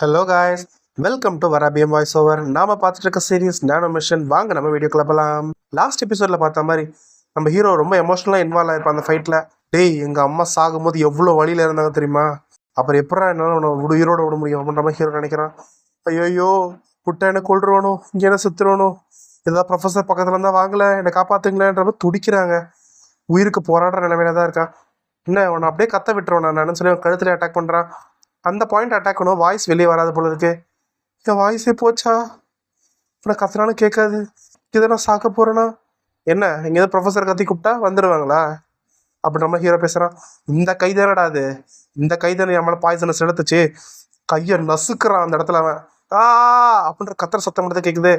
Hello guys, welcome to வராபியம் voice over. நாம பார்த்துட்டு இருக்க சீரிஸ் நானோ மிஷன். வாங்க நம்ம வீடியோக்குள்ள போகலாம். லாஸ்ட் எபிசோட்ல பார்த்த மாதிரி நம்ம ஹீரோ ரொம்ப எமோஷனலாக இன்வால்வ் ஆயிருப்பான் அந்த ஃபைட்டில். டேய், எங்கள் அம்மா சாகும்போது எவ்வளோ வழியில் இருந்தாங்க தெரியுமா? அப்புறம் எப்படா என்னால் உன்னை உயிரோட விட முடியும் அப்படின்ற மாதிரி ஹீரோ நினைக்கிறான். ஐயோ, விட்டா என்னை கொள்றவனோ, இங்கே என்ன சுத்துறவனோ, ஏதாவது ப்ரொஃபஸர் பக்கத்தில் இருந்தால் வாங்கல என்னை காப்பாற்றுங்களேன்ற மாதிரி துடிக்கிறாங்க. உயிருக்கு போராடுற நிலைமையில தான் இருக்கான். என்ன உன்னை அப்படியே கத்த விட்டுருவோம் நான் சொல்லி கழுத்துல அட்டாக் பண்ணுறான். அந்த பாயிண்ட் அட்டாக் பண்ணுவோம், வாய்ஸ் வெளியே வராது போல இருக்கு. என் வாய்ஸே போச்சா? இப்போ நான் கத்துனாலும் கேட்காது. இதை நான் சாக்க போறேன்னா என்ன? இங்கே ஏதாவது ப்ரொஃபஸர் கத்தி கூப்பிட்டா வந்துடுவாங்களா அப்படி நம்ம ஹீரோ பேசுகிறான். இந்த கைதானடா அது, இந்த கைதானே நம்மளை பாய்சனஸ் எடுத்துச்சு. கையை நசுக்கிறான் அந்த இடத்துல அவன். ஆ அப்படின்ற கத்துற சத்தம் மட்டும் கேட்குது.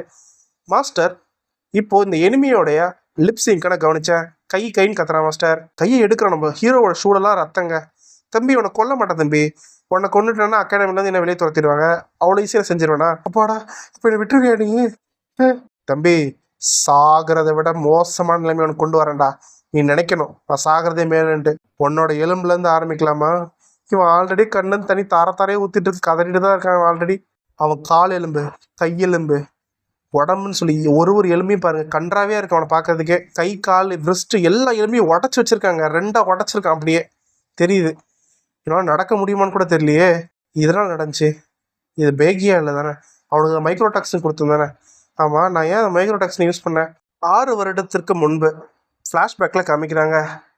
மாஸ்டர், இப்போ இந்த எனிமியோடைய லிப்ஸிங்கை நான் கவனிச்சேன். கைன்னு கத்துறான் மாஸ்டர். கையை எடுக்கிறான். நம்ம ஹீரோவோட சூடெல்லாம் ரத்தங்க. தம்பி, உன்னை கொல்ல மாட்டேன் தம்பி. உன்னை கொண்டுட்டேன்னா அகாடமிலேருந்து என்ன வெளியே துரத்திடுவாங்க. அவ்வளோ ஈஸியாக செஞ்சிருவேனா? அப்பாடா, இப்போ என்னை விட்டுருவியா நீ? தம்பி, சாகிறத விட மோசமான நிலைமை உனக்கு கொண்டு வரேன்டா. நீ நினைக்கணும் நான் சாகிறதே மேலுன்ட்டு. உன்னோட எலும்புலேருந்து ஆரம்பிக்கலாமா? இவன் ஆல்ரெடி கண்ணுன்னு தனி தாரத்தாரே ஊற்றிட்டு கதறிட்டு தான் இருக்கான். அவன் அவன் கால் எலும்பு, கையெலும்பு, உடம்புன்னு சொல்லி ஒரு எலும்பையும் பாருங்க, கன்றாவே இருக்கு அவனை பார்க்கறதுக்கே. கை, கால், விரிஸ்ட் எல்லா எலும்பையும் உடச்சி வச்சிருக்காங்க. ரெண்டாக உடச்சிருக்கான். அப்படியே தெரியுது. இதனால் நடக்க முடியுமான்னு கூட தெரியலையே. இதெல்லாம் நடந்துச்சு. இது பேகியா இல்லை தானே? அவனுக்கு மைக்ரோடாக்சின் கொடுத்துருந்தானே? ஆமாம், நான் ஏன் மைக்ரோடாக்சின் யூஸ் பண்ணேன்? 6 வருடத்திற்கு முன்பு ஃப்ளாஷ்பேக்கில் காமிக்கிறாங்க.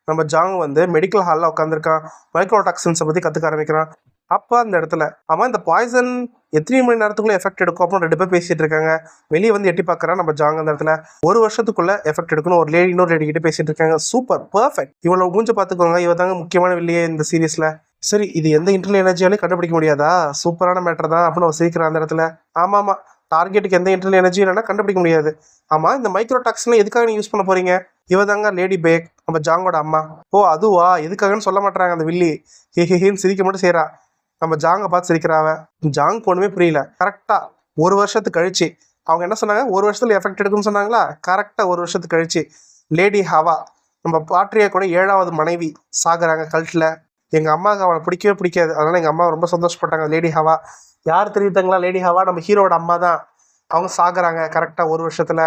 நம்ம ஜாங் மெடிக்கல் ஹாலில் உட்காந்துருக்கான். மைக்ரோடாக்சின்ஸை பற்றி கற்றுக்க ஆரம்பிக்கிறான். அப்போ அந்த இடத்துல ஆமாம், இந்த பாய்சன் எத்தனை மணி நேரத்துக்குள்ளே எஃபெக்ட் எடுக்கும் அப்படின்னு 2 பேர் பேசிகிட்டு இருக்காங்க. வெளியே எட்டி பார்க்குறான் நம்ம ஜாங். அந்த இடத்துல 1 வருஷத்துக்குள்ளே எஃபெக்ட் எடுக்கணும். ஒரு இன்னொரு லேடி கிட்ட பேசிகிட்டு இருக்காங்க. Super, perfect. இவ்வளோ மூஞ்ச பார்த்துக்கோங்க. இவ தாங்க முக்கியமான வெளியே இந்த சீரீஸில். சரி, இது எந்த இன்டர்னல் எனர்ஜியாலையும் கண்டுபிடிக்க முடியாதா? சூப்பரான மேட்டர் தான் அப்படின்னு அவன் சிரிக்கிறான் அந்த இடத்துல. ஆமாம், டார்கெட்டுக்கு எந்த இன்டர்னல் எனர்ஜி இல்லைன்னா கண்டுபிடிக்க முடியாது. ஆமாம், இந்த மைக்ரோடாக்ஸ்லாம் எதுக்காக நீ யூஸ் பண்ண போறீங்க? இவதாங்க லேடி பேக், நம்ம ஜாங்கோட அம்மா. ஓ அதுவா? எதுக்காகன்னு சொல்ல மாட்டாங்க அந்த வில்லி. ஹேன்னு சிரிக்க மட்டும் செய்கிறா. நம்ம ஜாங்கை பார்த்து சிரிக்கிறாவ. ஜாங் ஒன்றுமே புரியல. கரெக்டாக 1 வருஷத்துக்கு கழிச்சு அவங்க என்ன சொன்னாங்க? 1 வருஷத்துல எஃபெக்ட் எடுக்குன்னு சொன்னாங்களா? கரெக்டாக 1 வருஷத்துக்கு கழிச்சு லேடி ஹவா, நம்ம பாட்ரியா கூட 7வது மனைவி சாகுறாங்க கல்ட்டில். எங்கள் அம்மாவுக்கு அவளை பிடிக்கவே பிடிக்காது. அதனால் எங்கள் அம்மா ரொம்ப சந்தோஷப்பட்டாங்க. லேடி ஹவா யார் தெரியுதுங்களா? லேடி ஹவா நம்ம ஹீரோட அம்மா தான். அவங்க சாகுறாங்க கரெக்டாக 1 வருஷத்தில்.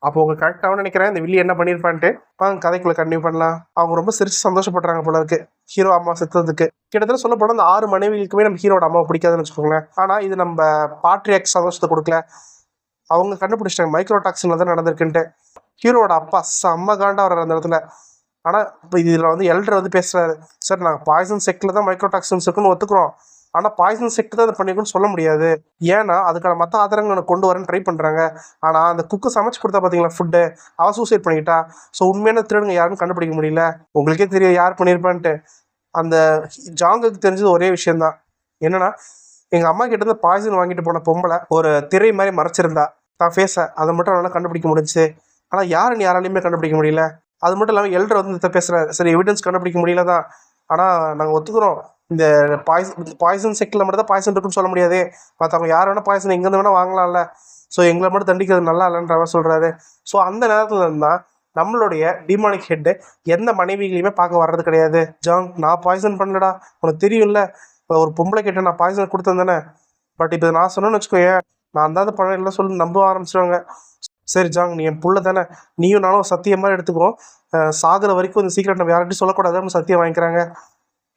அப்போ அவங்க கரெக்டாகவும் நினைக்கிறேன் இந்த வில்லி என்ன பண்ணியிருப்பான்ட்டு. அவங்க கதைக்குள்ளே கண்டினியூ பண்ணலாம். அவங்க ரொம்ப சிரிச்சு சந்தோஷப்படுறாங்க போல இருக்கு ஹீரோ அம்மா செத்துறதுக்கு. கிட்டத்தட்ட சொல்ல போனால் அந்த 6 மனைவிகளுக்குமே நம்ம ஹீரோட அம்மாவை பிடிக்காதுன்னு வச்சுக்கோங்களேன். ஆனால் இது நம்ம பாட்ரியாக் சந்தோஷத்தை கொடுக்கல. அவங்க கண்டுபிடிச்சிட்டாங்க மைக்ரோடாக்சின்ல தான் நடந்திருக்குன்ட்டு. ஹீரோட அப்பா செம்ம காண்டா வர்ற அந்த இடத்துல. ஆனால் இப்போ இதில் எல்டர் பேசுகிறாரு. சார், நாங்கள் பாய்சன் செக்டில் தான் மைக்ரோடாக்சின்ஸ் இருக்குன்னு ஒத்துக்குறோம். ஆனால் பாய்சன் செக்ட் தான் அதை பண்ணிக்கணும்னு சொல்ல முடியாது. ஏன்னா அதுக்கான மற்ற ஆதாரங்களை கொண்டு வரேன்னு ட்ரை பண்ணுறாங்க. ஆனால் அந்த குக்கு சமைச்சு கொடுத்தா பார்த்தீங்களா ஃபுட்டு, அவள் சூசைட் பண்ணிக்கிட்டா. ஸோ உண்மையான திருடுங்க யாருன்னு கண்டுபிடிக்க முடியல. உங்களுக்கே தெரியும் யார் பண்ணியிருப்பான்ட்டு. அந்த ஜாங்குக்கு தெரிஞ்சது ஒரே விஷயந்தான். என்னன்னா, எங்கள் அம்மா கிட்ட இருந்து பாய்சன் வாங்கிட்டு போன பொம்பளை ஒரு திரை மாதிரி மறைச்சிருந்தா தான் ஃபேஸை. அதை மட்டும் நல்லா கண்டுபிடிக்க முடிஞ்சுச்சு. ஆனால் யாருன்னு யாராலையுமே கண்டுபிடிக்க முடியல. அது மட்டும் இல்லாமல் எல்டர் பேசுகிறாரு. சரி, எவிடன்ஸ் கண்டுபிடிக்க முடியல தான். ஆனால் நாங்கள் ஒத்துக்கிறோம், இந்த பாய்சன் செக்டில் மட்டும் தான் பாய்சன் இருக்குன்னு சொல்ல முடியாது. மற்றவங்க யார் வேணால் பாய்சன் எங்கேருந்து வேணால் வாங்கலாம்ல. ஸோ எங்களை மட்டும் தண்டிக்கிறது நல்லா இல்லைன்ற மாதிரி சொல்கிறாரு. ஸோ அந்த நேரத்தில் இருந்தால் நம்மளுடைய டிமானிக் ஹெட்டு எந்த மனைவிகளையுமே பார்க்க வர்றது கிடையாது. ஜாங், நான் பாய்சன் பண்ணலடா, உனக்கு தெரியும்ல, ஒரு பொம்பளை கிட்ட நான் பாய்சன் கொடுத்தேன் தானே. பட் இப்போ நான் சொன்னேன்னு வச்சுக்கோயேன், நான் தான் பண்ணல சொல்லி நம்ப ஆரம்பிச்சிடுவாங்க. சரி ஜாங், நீ என் புள்ள தானே, நீயும் நானும் சத்தியம் மாதிரி எடுத்துக்கிறோம். சாகிற வரைக்கும் இந்த சீக்கிரம் நம்ம யார்கிட்டையும் சொல்லக்கூடாதுன்னு சத்தியம் வாங்கிக்கிறாங்க.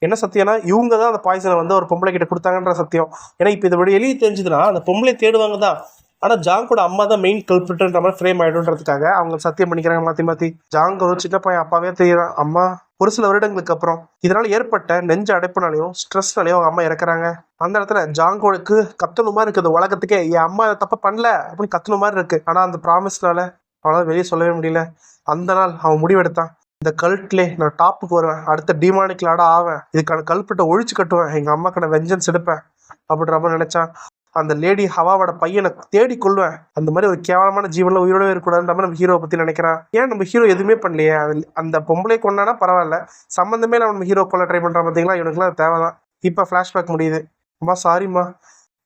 என்ன சத்தியம்னா, இவங்க தான் அந்த பாய்சனை ஒரு பொம்பளை கிட்ட கொடுத்தாங்கன்ற சத்தியம். ஏன்னா இப்போ இதை வெளியே தெரிஞ்சுதுன்னா அந்த பொம்பளை தேடுவாங்க தான். ஆனால் ஜாங்கோட அம்மா தான் மெயின் கல்பிரிட்ன்ற மாதிரி ஃப்ரேம் ஆகிடுன்றதுக்காக அவங்க சத்தியம் பண்ணிக்கிறாங்க மாற்றி. ஜாங் ஒரு சின்ன பையன் அப்பாவே தெரியுறான். அம்மா ஒரு சில வருடங்களுக்கு அப்புறம் இதனால் ஏற்பட்ட நெஞ்சு அடைப்புனாலையும் ஸ்ட்ரெஸ்னாலையும் அவங்க அம்மா இறக்குறாங்க. அந்த இடத்துல ஜாங்கோனுக்கு கத்தணும் மாதிரி இருக்குது. உலகத்துக்கே என் அம்மா தப்ப பண்ணல அப்படின்னு கத்தணும் மாதிரி இருக்கு. ஆனால் அந்த ப்ராமிஸ்னால அவனால் வெளியே சொல்லவே முடியல. அந்த நாள் அவன் முடிவெடுத்தான், இந்த கல்ட்லே நான் டாப்புக்கு வருவேன், அடுத்த டிமானிக் லாடா ஆவேன், இதுக்கான கல்பிட்ட ஒழிச்சு கட்டுவேன், எங்கள் அம்மாக்கான வெஞ்சன்ஸ் எடுப்பேன் அப்படின்ற மாதிரி நினைச்சான். அந்த லேடி ஹவாவோட பையனை தேடி கொள்வேன். அந்த மாதிரி ஒரு கேவலமான ஜீவனில் உயிரோடவே இருக்கக்கூடாதுன்ற மாதிரி நம்ம ஹீரோவை பற்றி நினைக்கிறான். ஏன் நம்ம ஹீரோ எதுவுமே பண்ணலையே? அந்த பொம்பளை கொண்டானா பரவாயில்ல, சம்மந்தமே நம்ம ஹீரோ கொள்ள ட்ரை பண்ணுறான் பார்த்தீங்களா? இவனுக்குலாம் தேவைதான். இப்போ ஃப்ளாஷ்பேக் முடியுது. அம்மா சாரிம்மா,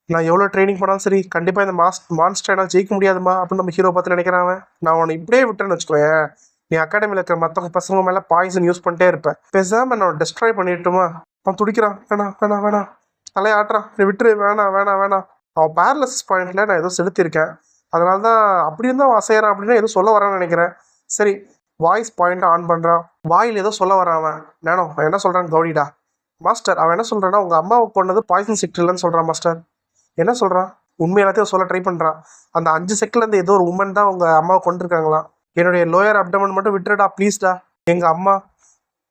நான் எவ்வளோ ட்ரைனிங் பண்ணாலும் சரி கண்டிப்பாக இந்த மான்ஸ்டர் என்னால் ஜெயிக்க முடியாதுமா அப்படின்னு நம்ம ஹீரோ பார்த்து நினைக்கிறான். நான் உன்னை இப்படியே விட்டேன்னு வச்சுக்கோயேன், நீ அகாடமியில் இருக்கிற மற்ற பசங்க மேலே பாய்சன் யூஸ் பண்ணிட்டே இருப்பேன். பேசாமல் நான் டெஸ்ட்ராய் பண்ணிட்டுமா? அவன் துடிக்கிறான். வேணாம் வேணாம் வேணாம், தலையாட்டுறான், நீ விட்டுரு, வேணாம் வேணாம் வேணாம். அவன் பேரலிசிஸ் பாயிண்ட்ல நான் ஏதோ செலுத்தியிருக்கேன், அதனால தான் அப்படி இருந்தால் அவன் அசையறான் அப்படின்னு ஏதோ சொல்ல வரான்னு நினைக்கிறேன். சரி, வாய்ஸ் பாயிண்ட் ஆன் பண்ணுறான். வாயில் ஏதோ சொல்ல வரான் அவன். நானோ அவன் என்ன சொல்கிறான்னு கவுனிடா. மாஸ்டர் அவன் என்ன சொல்கிறான்னா, உங்கள் அம்மாவை கொண்டது பாய்சன் செக்டர்லன்னு சொல்கிறான் மாஸ்டர். என்ன சொல்கிறான்? உண்மை எல்லாத்தையும் சொல்ல ட்ரை பண்ணுறான். அந்த 5 செகண்ட்லேருந்து ஏதோ ஒரு உமன் தான் உங்கள் அம்மாவை கொண்டிருக்காங்களாம். என்னுடைய லோயர் அப்டமன் மட்டும் விட்டுருடா ப்ளீஸ்டா. எங்கள் அம்மா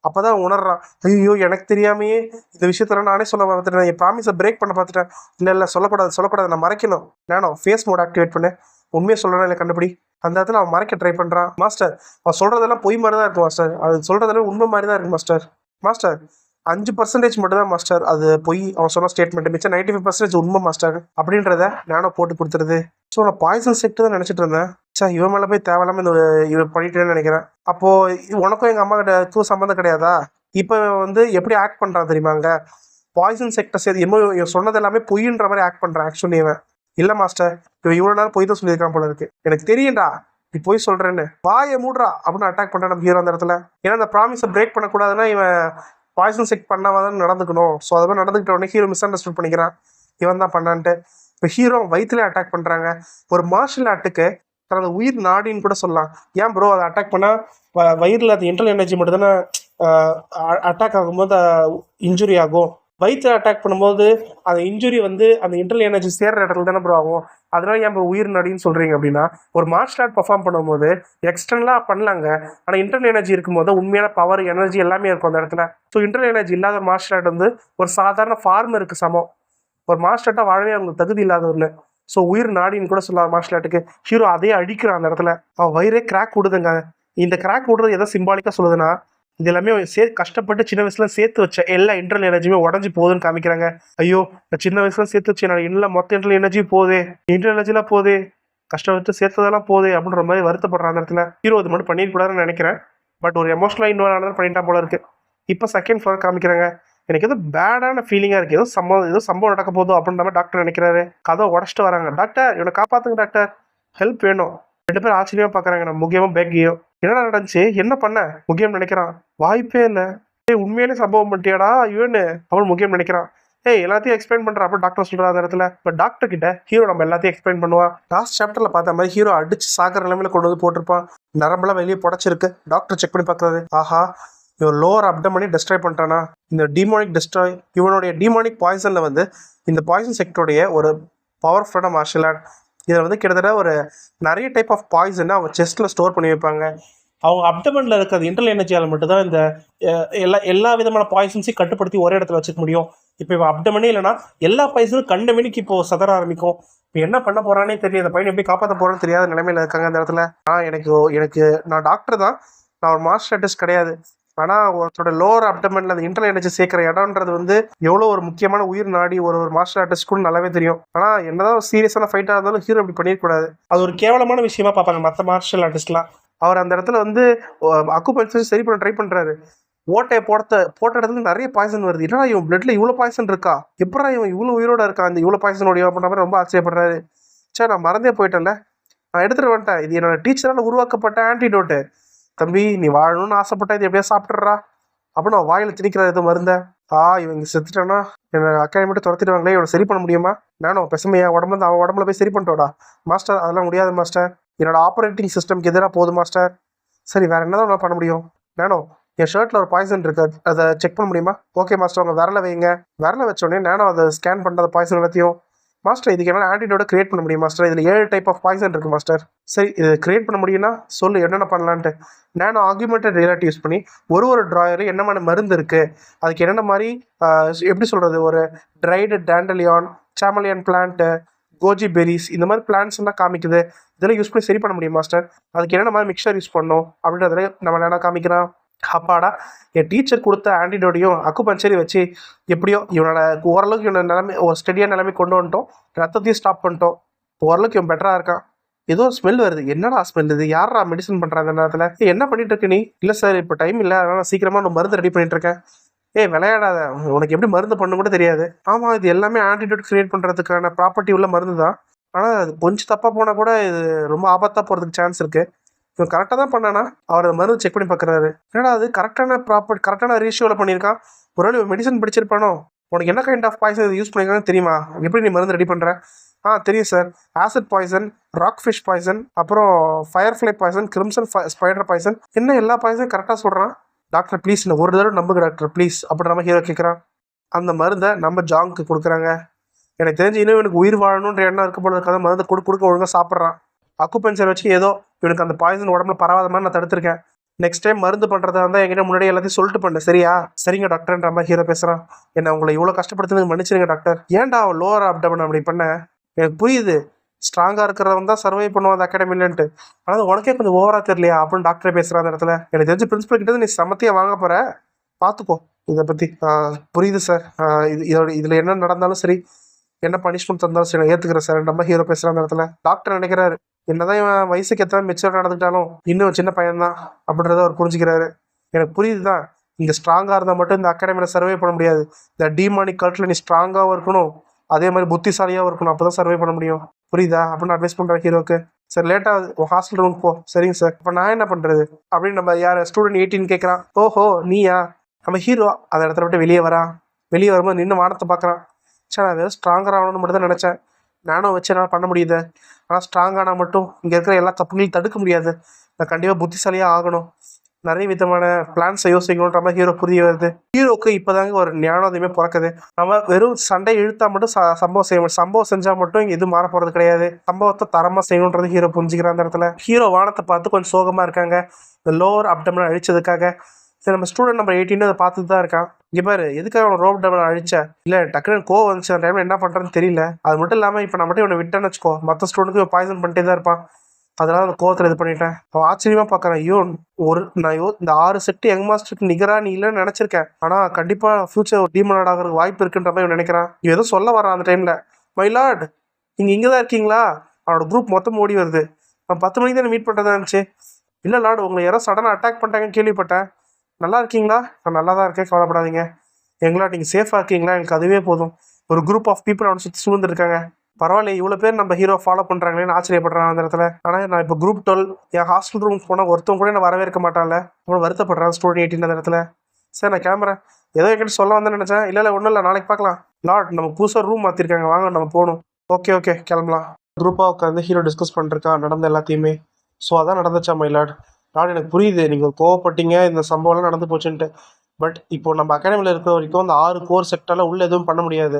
அப்பதான் உணர்றான். ஐயோ, எனக்கு தெரியாமையே இந்த விஷயத்துல நானே சொல்ல பார்த்துட்டேன், என் ப்ராமிஸை பிரேக் பண்ண பார்த்துட்டேன். இல்லை சொல்லக்கூடாது, நான் மறைக்கணும். நானும் ஃபேஸ் மோட் ஆக்டிவேட் பண்ணேன். உண்மையை சொல்லணும் இல்லை கண்டுபிடி. அந்த இடத்துல அவன் மறைக்க ட்ரை பண்ணுறான். மாஸ்டர் அவன் சொல்கிறதெல்லாம் பொய் மாதிரி தான் இருக்கு மாஸ்டர், அது சொல்கிறதெல்லாம் உண்மை மாதிரி தான் இருக்கு மாஸ்டர். மாஸ்டர் 5% மட்டும் தான் மாஸ்டர் அது பொய், அவன் சொன்ன ஸ்டேட்மெண்ட், மிச்சம் 95% உண்மை மாஸ்டர் அப்படின்றத நானும் போட்டு கொடுத்துருது. ஸோ நான் பாய்சன் செக்ட் தான் நினச்சிட்டு இருந்தேன். சார் இவன் மேலே போய் தேவையில்லாமல் இந்த இவன் பண்ணிட்டேன்னு நினைக்கிறேன். அப்போது உனக்கும் எங்கள் அம்மா கிட்ட தூ சம்மந்தம் கிடையாதா? இப்போ எப்படி ஆக்ட் பண்ணுறான் தெரியுமாங்க? பாய்சன் செக்டர் சேர்த்து இவன் சொன்னது எல்லாமே பொய்ன்ற மாதிரி ஆக்ட் பண்ணுறான் ஆக்சுவலி. இவன் இல்லை மாஸ்டர், இவன் இவ்வளோ நேரம் பொய் தான் சொல்லியிருக்கான் போல இருக்கு, எனக்கு தெரியும்டா நீ பொய் சொல்கிறேன்னு, வாயை மூடுறா அப்படின்னு அட்டாக் பண்ணுறான் நம்ம ஹீரோ அந்த இடத்துல. ஏன்னா அந்த ப்ராமிஸை பிரேக் பண்ணக்கூடாதுன்னா இவன் பாய்சன் செக்ட் பண்ணாமல் தான் நடந்துக்கணும். ஸோ அது மாதிரி நடந்துக்கிட்ட உடனே ஹீரோ மிஸ் அண்டர்ஸ்டாண்ட் பண்ணிக்கிறான், இவன் தான் பண்ணான்ட்டு. இப்போ ஹீரோ வயிற்றுலேயே அட்டாக் பண்ணுறாங்க. ஒரு மார்ஷல் ஆர்ட்டுக்கு தனது உயிர் நாடின்னு கூட சொல்லலாம். ஏன் ப்ரோ அதை அட்டாக் பண்ணால் வயிறில் அது இன்டர்னல் எனர்ஜி மட்டும் தானே அட்டாக் ஆகும்போது இன்ஜுரி ஆகும். வயிற்று அட்டாக் பண்ணும்போது அந்த இன்ஜுரி அந்த இன்டர்னல் எனர்ஜி சேர்ற இடத்துல தானே ப்ரோ ஆகும். அதனால ஏன் ப்ரோ உயிர் நாடின்னு சொல்கிறீங்க அப்படின்னா, ஒரு மார்ஷல் ஆர்ட் பர்ஃபார்ம் பண்ணும்போது எக்ஸ்டர்னலாக பண்ணலாங்க, ஆனால் இன்டர்னல் எனர்ஜி இருக்கும்போது உண்மையான பவர் எனர்ஜி எல்லாமே இருக்கும் அந்த இடத்துல. ஸோ இன்டர்னல் எனர்ஜி இல்லாத ஒரு மார்ஷல் ஆர்ட் ஒரு சாதாரண ஃபார்மருக்கு சமம். ஒரு மார்ஷல் ஆர்ட்டாக வாழவே அவங்களுக்கு தகுதி இல்லாதவர்னு. ஸோ உயிர் நாடின்னு கூட சொல்லலாம் மார்ஷல் ஆர்ட்டுக்கு. ஹீரோ அதே அடிக்கிறான் அந்த இடத்துல. அவன் வயிறே கிராக் விடுதுங்க. இந்த கிராக் விடுறது எதை சிம்பாலிக்காக சொல்லுதுன்னா, இது எல்லாமே கஷ்டப்பட்டு சின்ன வயசுல சேர்த்து வச்ச எல்லா இன்டர்னல் எனர்ஜியுமே உடஞ்சி போகுதுன்னு காமிக்கிறாங்க. ஐயோ, நான் சின்ன வயசுல சேர்த்து வச்சு என்னோட இல்லை மொத்த இன்டர்னல் எனர்ஜி போதே, இன்டர்னல் எனர்ஜிலாம் போதே, கஷ்டப்பட்டு சேர்த்ததெல்லாம் போதே அப்படின்ற மாதிரி வருத்தப்படுறான் அந்த இடத்துல. ஹீரோ இது மட்டும் பண்ணிடக்கூடாதுன்னு நினைக்கிறேன். பட் ஒரு எமோஷனலாக இன்வால்வ் ஆனதான் பண்ணிட்டா போல இருக்கு. இப்போ செகண்ட் ஃப்ளோர் காமிக்கிறாங்க. எனக்கு ஏதோ பேடான ஃபீலிங்காக இருக்குது, ஏதோ சம்பவம் நடக்க போதும் அப்படின்ற மாதிரி டாக்டர் நினைக்கிறாரு. கதை உடச்சிட்டு வராங்க. டாக்டர் இவனை காப்பாற்றுங்க டாக்டர், ஹெல்ப் வேணும். 2 பேரும் ஆச்சரியமாக பார்க்குறாங்க. நம்ம முக்கியமாக பேக்கியும் என்னடா நடந்துச்சு, என்ன பண்ண முக்கியம் நினைக்கிறான். வாய்ப்பே இல்லை. உண்மையிலே சம்பவம் பண்ணிட்டியாடா இவனு அவன் முக்கியம் நினைக்கிறான். எல்லாத்தையும் எக்ஸ்பிளைன் பண்ணுறான். அப்புறம் டாக்டர் சொல்கிறா அந்த இடத்துல. பட் டாக்டர் கிட்ட ஹீரோ நம்ம எல்லாத்தையும் எக்ஸ்பிளைன் பண்ணுவான். லாஸ்ட் சாப்டரில் பார்த்த மாதிரி ஹீரோ அடிச்சு சாகிற நிலைமையில கொண்டு வந்து போட்டிருப்பான். நரம்பெல்லாம் வெளியே புடச்சிருக்கு. டாக்டர் செக் பண்ணி பார்க்குறாரு. ஆஹா, இவன் லோவர் அப்டமனி டெஸ்ட்ராய் பண்ணிட்டானா. இந்த டிமானிக் டெஸ்ட்ராய், இவனுடைய டிமானிக் பாய்சனில் இந்த பாய்சன் செக்டருடைய ஒரு பவர்ஃபுல்லான மார்ஷல் ஆர்ட். இதில் கிட்டத்தட்ட ஒரு நிறைய டைப் ஆஃப் பாய்சனை அவங்க செஸ்ட்டில் ஸ்டோர் பண்ணி வைப்பாங்க. அவங்க அப்டமனில் இருக்கிறது இன்டர்னல் எனர்ஜியால் மட்டும்தான் இந்த எல்லா விதமான பாய்சன்ஸையும் கட்டுப்படுத்தி ஒரே இடத்துல வச்சுக்க முடியும். இப்போ இவன் அப்டமனே இல்லைனா எல்லா பாய்சனும் கண்ட மணிக்கு இப்போ சதற ஆரம்பிக்கும். இப்போ என்ன பண்ண போகிறானே தெரியாது, பையன் எப்படி காப்பாற்ற போகிறான்னு தெரியாத நிலைமையில் இருக்காங்க அந்த இடத்துல. எனக்கு நான் டாக்டர் தான், நான் ஒரு மாஸ்டர் ஆர்டிஸ்ட் கிடையாது. ஆனால் ஒருத்தரோட லோவர் அப்டமனில் அந்த இன்டர்னல் எனர்ஜி சேர்க்குற இடம்ன்றது எவ்வளோ ஒரு முக்கியமான உயிர் நாடி ஒரு மார்ஷல் ஆர்டிஸ்ட் கூட நல்லாவே தெரியும். ஆனால் என்னதான் சீரியஸான ஃபைட்டாக இருந்தாலும் ஹீரோ இப்படி பண்ணிடக்கூடாது. அது ஒரு கேவலமான விஷயமா பார்ப்பாங்க மற்ற மார்ஷல் ஆர்டிஸ்ட்லாம். அவர் அந்த இடத்துல அக்குபஞ்சர் சரி பண்ண ட்ரை பண்ணுறாரு. ஓட்டையை போட்ட இடத்துல நிறைய பாய்சன் வருது. என்னடா இவன் பிளட்ல இவ்வளோ பாய்சன் இருக்கா, எப்படா இவன் இவ்வளோ உயிரோட இருக்கா, அந்த இவ்வளோ பாய்சனோட பண்ணுற மாதிரி ரொம்ப ஆச்சரியப்படுறாரு. சரி, நான் மறந்தே போயிட்டேன்ல, நான் எடுத்துகிட்டு வந்துட்டேன், இது என்னோட டீச்சரால் உருவாக்கப்பட்ட ஆன்டிடோட்டு. தம்பி நீ வாழணும்னு ஆசைப்பட்டா இது எப்படியா சாப்பிட்றா அப்படின்னு அவன் வாயில் திணிக்கிறார் எதுவும் மருந்த. இவங்க செத்துட்டானா என்னை அக்காயை மட்டும் துரத்திடுவாங்களே, இவனை சரி பண்ண முடியுமா? நானும் பெசமையா உடம்புல அவன் உடம்புல போய் சரி பண்ணிட்டோடா. மாஸ்டர் அதெல்லாம் முடியாது மாஸ்டர், என்னோட ஆப்ரேட்டிங் சிஸ்டம்க்கு எதிராக போதும் மாஸ்டர். சரி, வேற என்னதான் நான் பண்ண முடியும்? நானும் என் ஷர்ட்டில் ஒரு பாய்சன் இருக்கு, அதை செக் பண்ண முடியுமா? ஓகே மாஸ்டர், அவங்க விரல வைங்க. விரல வச்சோடனே நானும் அதை ஸ்கேன் பண்ணுற பாய்சன் எல்லாத்தையும். மாஸ்டர் இதுக்கு என்ன ஆன்டிடோட கிரியேட் பண்ண முடியும் மாஸ்டர்? இதில் 7 டைப் ஆஃப் பாய்சன் இருக்குது மாஸ்டர். சரி, இது கிரியேட் பண்ண முடியும்னா சொல்லு என்னென்ன பண்ணலான்ட்டு. நானும் ஆர்குமெண்டட் ரியாலிட்டி யூஸ் பண்ணி ஒரு ட்ராயரும் என்னமான மருந்து இருக்குது, அதுக்கு என்னென்ன மாதிரி எப்படி சொல்கிறது, ஒரு ட்ரைடு டேண்டலியான், சாமலியன் பிளான்ட்டு, கோஜி பெரிஸ், இந்த மாதிரி பிளான்ஸ் எல்லாம் காமிக்குது. இதெல்லாம் யூஸ் பண்ணி சரி பண்ண முடியும் மாஸ்டர். அதுக்கு என்னென்ன மாதிரி மிக்சர் யூஸ் பண்ணணும் அப்படின்றத நம்ம என்ன காமிக்கிறான். அப்பாடா, என் டீச்சர் கொடுத்த ஆன்டிடோடையும் அக்குபஞ்சரி வச்சு எப்படியோ இவனோட ஓரளவுக்கு இவனோட நிலைமை ஒரு ஸ்டெடியான நிலைமை கொண்டு வந்துட்டோம். ரத்தத்தையும் ஸ்டாப் பண்ணிட்டோம். ஓரளவுக்கு இவன் பெட்டராக இருக்கான். ஏதோ ஸ்மெல் வருது, என்னடா ஸ்மெல் இது, யாரா மெடிசன் பண்ணுறாங்க அந்த நேரத்தில்? என்ன பண்ணிட்டு இருக்கு நீ? இல்லை சார், இப்போ டைம் இல்லை, அதனால் சீக்கிரமாக நான் மருந்து ரெடி பண்ணிட்டு இருக்கேன். விளையாடாத, உனக்கு எப்படி மருந்து பண்ணணும் கூட தெரியாது. ஆமாம், இது எல்லாமே ஆன்டிடோட் கிரியேட் பண்ணுறதுக்கான ப்ராப்பர்ட்டி உள்ள மருந்து தான். ஆனால் அது கொஞ்சம் தப்பாக போனால் கூட இது ரொம்ப ஆபத்தாக போகிறதுக்கு சான்ஸ் இருக்குது. இவன் கரெக்டாக தான் பண்ணானா? அவர் அந்த மருந்து செக் பண்ணி பார்க்குறாரு. என்னடா அது கரெக்டான ரேஷியோவில் பண்ணியிருக்கான். ஒருவேளை இவன் மெடிசன் படிச்சிருப்பானோ? உனக்கு என்ன கைண்ட் ஆஃப் பாய்சன் யூஸ் பண்ணிருக்காங்கன்னு தெரியுமா? எப்படி நீ மருந்து ரெடி பண்ணுற? தெரியும் sir. Acid poison, rock fish poison, அப்புறம் firefly poison, crimson spider poison. என்ன எல்லா பாய்சனும் கரெக்டாக சொல்கிறான்? டாக்டர் ப்ளீஸ் என்ன ஒரு தடவை நம்புங்க டாக்டர் ப்ளீஸ் அப்படின்ற மாதிரி ஹீரோ கேட்குறான். அந்த மருந்தை நம்ம ஜாங்க்கு கொடுக்குறாங்க. எனக்கு தெரிஞ்சு இன்னும் இவனுக்கு உயிர் வாழணுன்ற எண்ணம் இருக்க போல இருக்காத மருந்து கொடுக்க ஒழுங்காக சாப்பிட்றான். அக்குபஞ்சர் வச்சு ஏதோ இவனுக்கு அந்த பாய்சன் உடம்புல பரவாத மாதிரி நான் தடுத்திருக்கேன். நெக்ஸ்ட் டைம் மருந்து பண்ணுறதா இருந்தால் என்கிட்ட முன்னாடி எல்லாத்தையும் சொல்லிட்டு பண்ண சரியா? சரிங்க டாக்டர்ன்ற மாதிரி ஹீரோ பேசுகிறான். என்ன உங்களை இவ்வளோ கஷ்டப்படுத்துனதுக்கு மன்னிச்சிருங்க டாக்டர். ஏன்டா லோவர் அப்டமன் அப்படி பண்ண? எனக்கு புரியுது, ஸ்ட்ராங்காக இருக்கிறவன் தான் சர்வை பண்ணுவான் அந்த அகாடமிலன்ட்டு. ஆனால் உனக்கே கொஞ்சம் ஓவராக தெரியலையா அப்படின்னு டாக்டரே பேசுகிற அந்த இடத்துல. எனக்கு தெரிஞ்சு பிரின்சிபல் கிட்ட நீ சமத்தியாக வாங்க போகிற, பார்த்துக்கோ இதை பற்றி. புரியுது சார். இதில் என்ன நடந்தாலும் சரி, என்ன பனிஷ்மெண்ட் தந்தாலும் சரி நான் ஏற்றுக்கிறேன் சார் நம்ம ஹீரோ பேசுகிற அந்த இடத்துல. டாக்டர் நினைக்கிறாரு என்னதான் இவன் வயசுக்கு எத்தனை மெச்சூர் நடந்துக்கிட்டாலும் இன்னும் சின்ன பையன்தான் அப்படின்றத அவர் புரிஞ்சுக்கிறாரு. எனக்கு புரியுது தான், இங்கே ஸ்ட்ராங்காக இருந்தால் மட்டும் இந்த அகாடமியில் சர்வே பண்ண முடியாது. இந்த டீமானிக் கல்ட்டில் நீ ஸ்ட்ராங்காகவும் இருக்கணும், அதே மாதிரி புத்திசாலியாகவும் இருக்கணும், அப்போ தான் சர்வே பண்ண முடியும். புரியுதா அப்படின்னு அட்வைஸ் பண்ணுற ஹீரோக்கு. சார் லேட்டாக ஹாஸ்டல் ரூமுக்கு போ. சரிங்க சார். இப்போ நான் என்ன பண்ணுறது அப்படின்னு நம்ம யார் ஸ்டூடெண்ட் 18 கேட்குறான். ஓஹோ நீயா? நம்ம ஹீரோ அந்த இடத்துல விட்டு வெளியே வரான். வெளியே வரும்போது நின்று வானத்தை பார்க்குறான். சார் நான் வெறும் ஸ்ட்ராங்கர் ஆகணும்னு மட்டும் தான் நினச்சேன். நானும் வச்சு என்னால் பண்ண முடியுது. ஆனால் ஸ்ட்ராங்கானால் மட்டும் இங்கே இருக்கிற எல்லா தப்புகளையும் தடுக்க முடியாது. நான் கண்டிப்பாக புத்திசாலியாக ஆகணும், நிறைய விதமான பிளான்ஸை யோசிக்கணுன்ற மாதிரி ஹீரோ புரிய வருது. ஹீரோக்கு இப்போதாங்க ஒரு ஞானோதயமே பிறக்குது. நம்ம வெறும் சண்டை இழுத்தா மட்டும் சம்பவம் செய்யணும், சம்பவம் செஞ்சால் மட்டும் இங்கே எதுவும் மாற போகிறது கிடையாது. சம்பவத்தை தரமாக செய்யணுன்றது ஹீரோ புரிஞ்சுக்கிற அந்த இடத்துல. ஹீரோ வானத்தை பார்த்து கொஞ்சம் சோகமாக இருக்காங்க. இந்த லோவர் அப்டமனை அழிச்சதுக்காக. சரி நம்ம ஸ்டூடெண்ட் நம்பர் 18 அதை பார்த்துட்டு தான் இருக்கான். இங்கே பாரு எதுக்காக அவனை ரோப் டபுள் அழிச்ச? இல்லை டக்குனு கோவம் வந்துச்சு அந்த டைமில் என்ன பண்ணுறதுன்னு தெரியல. அது மட்டும் இல்லாமல் இப்போ நான் மட்டும் இவனை விட்டேன்னு வச்சுக்கோ, மற்ற ஸ்டூடெண்ட்டுக்கு பாய்சன் பண்ணிட்டே தான் இருப்பான். அதனால அந்த கோவத்தில் இது பண்ணிட்டேன். அவன் ஆச்சரியமாக பார்க்குறான். நான் இந்த 6 செட்டு யங் மாஸ்டருக்கு நிகராக நீ இல்லைன்னு நினச்சிருக்கேன், ஆனால் கண்டிப்பாக ஃபியூச்சர் ஒரு டீமனாட் ஆகிறதுக்கு வாய்ப்பு இருக்குன்ற மாதிரி இவன் நினைக்கிறான். இவன் எதுவும் சொல்ல வரான் அந்த டைமில். மை லார்ட் நீங்கள் இங்கே தான் இருக்கீங்களா? அவனோட குரூப் மொத்தம் ஓடி வருது. நான் 10 மணிக்கு தான் மீட் பண்ணுறதா இருந்துச்சு. இல்லை லார்டு உங்களை யாரோ சடனாக அட்டாக் பண்ணிட்டாங்கன்னு கேள்விப்பட்டேன். நல்லா இருக்கீங்களா? நான் நல்லா தான் இருக்கேன், கவலைப்படாதீங்க. எங்களா நீங்கள் சேஃபாக இருக்கீங்களா? எனக்கு அதுவே போதும். ஒரு குரூப் ஆஃப் பீப்புள் அவனை சுற்றி சூழ்ந்துருக்காங்க. பரவாயில்ல இவ்வளோ பேர் நம்ம ஹீரோ ஃபாலோ பண்ணுறாங்களேன்னு ஆச்சரியப்படுறான் அந்த இடத்துல. ஆனால் நான் இப்போ குரூப் 12 என் ஹாஸ்டல் ரூமுக்கு போனால் ஒருத்தவங்க கூட நான் வரவே இருக்க மாட்டான்ல, அப்புறம் வருத்தப்படுறான் ஸ்டூடெண்ட் 18 அந்த இடத்துல. சார் நான் கிளம்புறேன். ஏதோ என்கிட்ட சொல்ல வந்தேன்னு நினச்சேன். இல்லை ஒன்றும் இல்லை, நாளைக்கு பார்க்கலாம். லார்ட் நம்ம புதுசாக ரூம் மாற்றிருக்காங்க, வாங்க நம்ம போகணும். ஓகே கிளம்பலாம். குரூப்பாக உட்காந்து ஹீரோ டிஸ்கஸ் பண்ணிருக்கான் நடந்த எல்லாத்தையுமே. ஸோ அதான் நடந்துச்சா மை லார்ட்? எனக்கு புரியுது நீங்கள் கோவப்பட்டீங்க, இந்த சம்பவம்லாம் நடந்து போச்சுன்ட்டு. பட் இப்போ நம்ம அகாடமியில் இருக்கிற வரைக்கும் அந்த 6 கோர் செக்டரில் உள்ளே எதுவும் பண்ண முடியாது.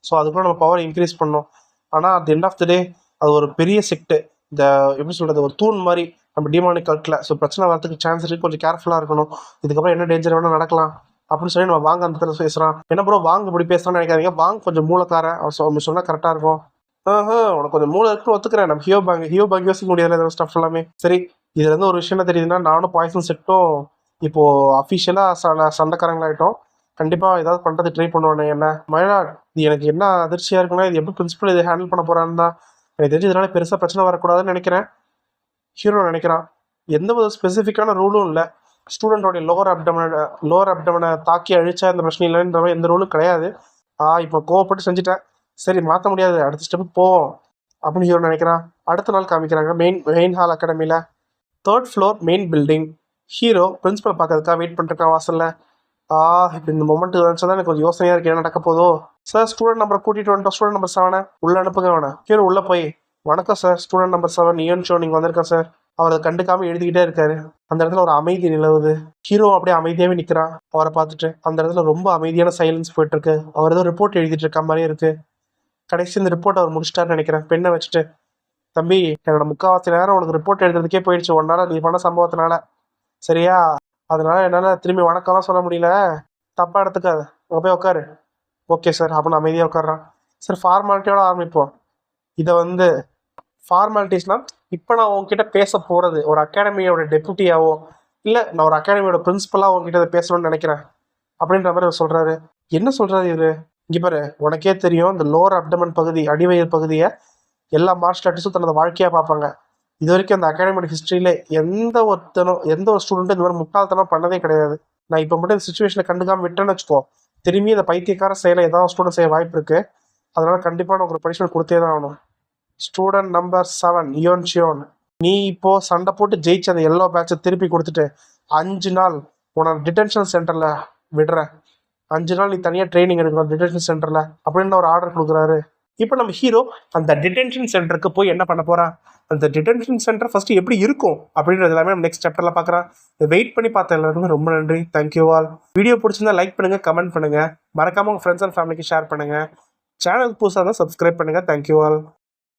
ஸோ அதுக்குள்ள நம்ம பவர் இன்க்ரீஸ் பண்ணோம். ஆனால் அட் எண்ட் ஆஃப் த டே அது ஒரு பெரிய செக்ட்டு, இந்த எப்படி சொல்கிறது, ஒரு தூண் மாதிரி நம்ம டிமானிக் கல்ட்டில். ஸோ பிரச்சனை வரதுக்கு சான்ஸ் இருக்குது, கொஞ்சம் கேர்ஃபுல்லாக இருக்கணும். இதுக்கப்புறம் என்ன டேஞ்சர் வேணால் நடக்கலாம் அப்படின்னு சொல்லி நம்ம வாங்க அந்த இடத்துல பேசுகிறான். என்ன ப்ரோ வாங்க இப்படி பேசுகிறான்னு நினைக்காதீங்க, வாங்க கொஞ்சம் மூளைக்காரன் அவர் சொன்னால் கரெக்டாக இருக்கும். உனக்கு கொஞ்சம் மூளை இருக்குன்னு ஒத்துக்கிறேன். நம்ம ஹியோ பேங்க் யோசிக்க முடியாது ஸ்டஃப் எல்லாமே. சரி இதுலேருந்து ஒரு விஷயம் என்ன தெரியுதுன்னா, நானும் பாய்சன் செட்டும் இப்போது அஃபிஷியலாக சண்டைக்காரங்களாயிட்டோம். கண்டிப்பாக ஏதாவது பண்ணுறது ட்ரை பண்ணுவானே என்ன. மயிலாட் இது எனக்கு என்ன அதிர்ச்சியாக இருக்குன்னா, இது எப்படி பிரின்சிபல் இதை ஹேண்டில் பண்ண போகிறான்னு தான் எனக்கு தெரிஞ்சு. இதனால பெருசாக பிரச்சனை வரக்கூடாதுன்னு நினைக்கிறேன். ஹீரோ நினைக்கிறான். எந்த ஒரு ஸ்பெசிஃபிக்கான ரூலும் இல்லை. ஸ்டூடெண்டோடைய லோவர் அப்டமனை தாக்கி அழிச்சா இந்த பிரச்சனை இல்லைன்ற மாதிரி எந்த ரூலும் கிடையாது. இப்போ கோவப்பட்டு செஞ்சுட்டேன், சரி மாற்ற முடியாது, அடுத்த ஸ்டெப்புக்கு போவோம் அப்படின்னு ஹீரோ நினைக்கிறான். அடுத்த நாள் காமிக்கிறாங்க மெயின் ஹால் அகாடமியில் 3rd floor main building. Hero principal பார்க்கறதுக்காக வெயிட் பண்ணிருக்கான் வாசலில். இப்போ இந்த மொமெண்ட் வந்துச்சு தான் எனக்கு கொஞ்சம் யோசனையாக இருக்கு, என்ன நடக்க போதோ. சார் ஸ்டூடெண்ட் நம்பரை கூட்டிகிட்டு வந்துட்டோம், ஸ்டூடெண்ட் நம்பர் 7 உள்ளே அனுப்புங்க அவனை. ஹீரோ உள்ளே போய் வணக்கம் சார், ஸ்டூடெண்ட் நம்பர் 7 இயன் ஷோ நீங்கள் வந்திருக்கேன் சார். அவர் கண்டுக்காமல் எழுதிக்கிட்டே இருக்காரு. அந்த இடத்துல ஒரு அமைதி நிலவுது. ஹீரோ அப்படியே அமைதியாகவே நிற்கிறான் அவரை பார்த்துட்டு. அந்த இடத்துல ரொம்ப அமைதியான சைலன்ஸ் போயிட்டு இருக்கு. அவர் ஏதோ ரிப்போர்ட் எழுதிட்டு இருக்க மாதிரியே இருக்கு. கடைசி இந்த ரிப்போர்ட் அவர் முடிச்சிட்டாருன்னு நினைக்கிறேன். பெண்ணை வச்சுட்டு, தம்பி என்னோட 3/4 நேரம் உனக்கு ரிப்போர்ட் எழுதுறதுக்கே போயிடுச்சு ஒன்னால, நீ பண்ண சம்பவத்தினால, சரியா? அதனால என்னால் திரும்பி வணக்கம்லாம் சொல்ல முடியல, தப்பாக எடுத்துக்காது, அங்கே போய் உட்காரு. ஓகே சார் அப்படின்னு அமைதியாக உட்காடுறான். சார் ஃபார்மாலிட்டியோட ஆரம்பிப்போம். இதை ஃபார்மாலிட்டிஸ்னால் இப்போ நான் உங்ககிட்ட பேச போகிறது ஒரு அகாடமியோட டெப்யூட்டியாவோ இல்லை நான் ஒரு அகாடமியோட பிரின்சிபலாக உங்ககிட்ட இதை பேசணும்னு நினைக்கிறேன் அப்படின்ற மாதிரி அவர் சொல்கிறாரு. என்ன சொல்கிறாரு இவர்? இங்கே பாரு உனக்கே தெரியும், இந்த லோவர் அப்டமன் பகுதி அடிவயிறு பகுதியை எல்லா மார்ஷல் ஆர்டிஸ்டும் தனது வாழ்க்கையாக பார்ப்பாங்க. இது வரைக்கும் அந்த அகாடமியோட ஹிஸ்ட்ரியில் எந்த ஒரு ஸ்டூடெண்ட்டும் இந்த மாதிரி முட்டாள்தனம் பண்ணதே கிடையாது. நான் இப்போ மட்டும் இந்த சுச்சுவேஷனை கண்டுக்காமல் விட்டேன்னு வச்சுக்கோ, திரும்பி இந்த பைத்தியக்கார செயலை ஏதாவது ஸ்டூடெண்ட் செய்ய வாய்ப்பு இருக்குது. அதனால் கண்டிப்பாக நான் ஒரு பனிஷ்மெண்ட் கொடுத்தே தான் ஆகணும். ஸ்டூடெண்ட் நம்பர் 7 இயோன் சியோன், நீ இப்போது சண்டை போட்டு ஜெயிச்சு அந்த எல்லோ பேட்சை திருப்பி கொடுத்துட்டு 5 நாள் உன டிடென்ஷன் சென்டரில் விடுறேன். 5 நாள் நீ தனியாக ட்ரைனிங் எடுக்கணும் டிடென்ஷன் சென்டரில் அப்படின்னு ஒரு ஆர்டர் கொடுக்குறாரு. இப்போ நம்ம ஹீரோ அந்த டிடென்ஷன் சென்டருக்கு போய் என்ன பண்ண போகிறான், அந்த டிடென்ஷன் சென்டர் ஃபஸ்ட்டு எப்படி இருக்கும் அப்படின்றது எல்லாமே நம்ம நெக்ஸ்ட் சாப்டரில் பார்க்குறான். வெயிட் பண்ணி பார்த்த எல்லாருக்குமே ரொம்ப நன்றி. Thank you all. வீடியோ பிடிச்சிருந்தா லைக் பண்ணுங்கள், கமெண்ட் பண்ணுங்கள், மறக்காமல் உங்கள் ஃப்ரெண்ட்ஸ் அண்ட் ஃபேமிலிக்கு ஷேர் பண்ணுங்கள். சேனலுக்கு புதுசாக இருந்தால் சப்ஸ்கிரைப் பண்ணுங்கள். Thank you all.